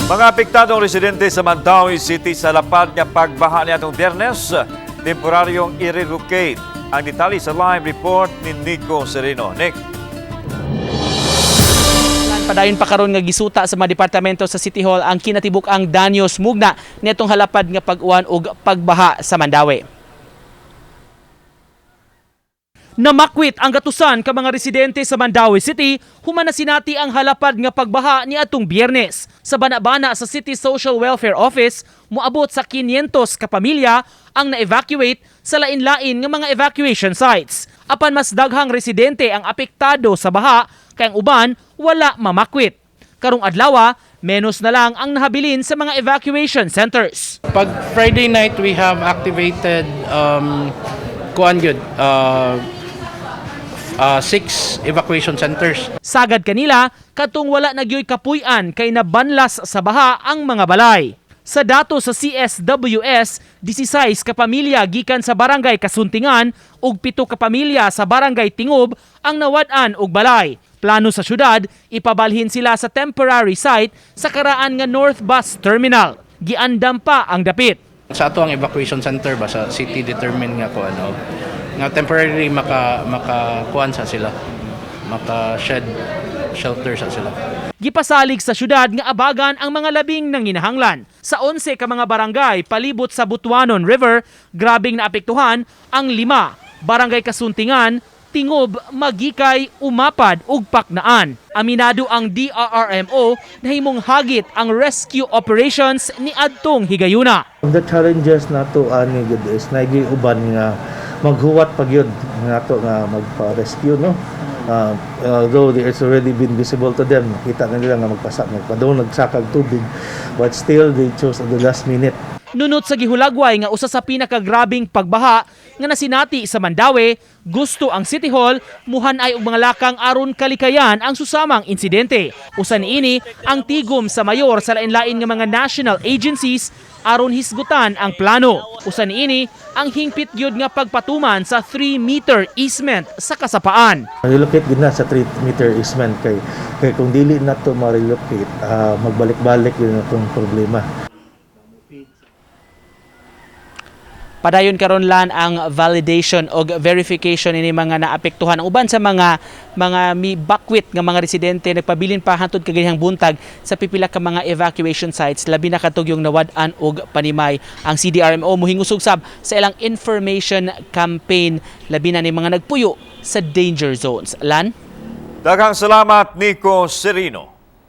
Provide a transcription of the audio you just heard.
Mga apektadong residente sa Mandaue City sa lapad nga pagbaha niadtong Biyernes, temporaryong i-relocate. Ang detalye sa live report ni Nico Sereno. Nick. Padayon pa karon nga gisuta sa mga departamento sa City Hall ang kinatibuk-ang danyos mugna nitong halapad nga pag-uwan ug pagbaha sa Mandaue. Namakwit ang gatusan ka mga residente sa Mandaue City human na sinati ang halapad nga pagbaha niadtong Biyernes. Sa bana-bana sa City Social Welfare Office, moabot sa 500 ka pamilya ang na-evacuate sa lain-lain nga mga evacuation sites. Apan mas daghang residente ang apektado sa baha kay ang uban wala mamakwit. Karong adlaw, menos na lang ang nahabilin sa mga evacuation centers. Pag Friday night, we have activated 6 evacuation centers. Sagad kanila, katong wala nagyoy kapuy-an kay nabanlas sa baha ang mga balay. Sa dato sa CSWS, 16 ka pamilya gikan sa barangay Kasuntingan ug 7 ka pamilya sa barangay Tingob ang nawad-an og balay. Plano sa syudad, ipabalhin sila sa temporary site sa karaan nga North Bus Terminal. Giandam pa ang dapit. Sa ato ang evacuation center ba sa city determine nga ko nga temporary makakuan sa sila. Shelter sa sila. Gipasalig sa syudad nga abagan ang mga labing nanginahanglan. Sa 11 ka mga barangay palibot sa Butuanon River, grabing naapektuhan ang 5. Barangay Kasuntingan, Tingob, Magikay, Umapad ug Paknaan. Aminado ang DRRMO na himong hagit ang rescue operations ni adtong higayuna. The challenges nato ani gud is naigi uban nga maghuwat pa gyud nato nga magpa-rescue no. Although it's already been visible to them, kita na nila nga magpadong nagsakag tubig, but still they chose at the last minute. Nunot sa gihulagway nga usa sa pinakagrabing pagbaha nga nasinati sa Mandaue, gusto ang City Hall muhanay og mga lakang aron kalikayan ang susamang insidente. Usa niini ang tigom sa mayor sa lain-lain nga mga national agencies aron hisgutan ang plano. Usa niini ang hingpit gyud nga pagpatuman sa 3-meter easement sa kasapaan. Relocate gid na sa 3-meter easement kay kung dili nato ma-relocate, magbalik-balik yun atong problema. Padayon karon lan ang validation o verification ini mga naapektuhan. Ang uban sa mga mibakwit nga mga residente nagpabilin pa hantod kagayang buntag sa pipila ka mga evacuation sites, labi na katog yung nawad-an og panimay. Ang CDRMO muhingusog sab sa ilang information campaign labi na ni mga nagpuyo sa danger zones. Lan? Daghang salamat, Nico Sereno.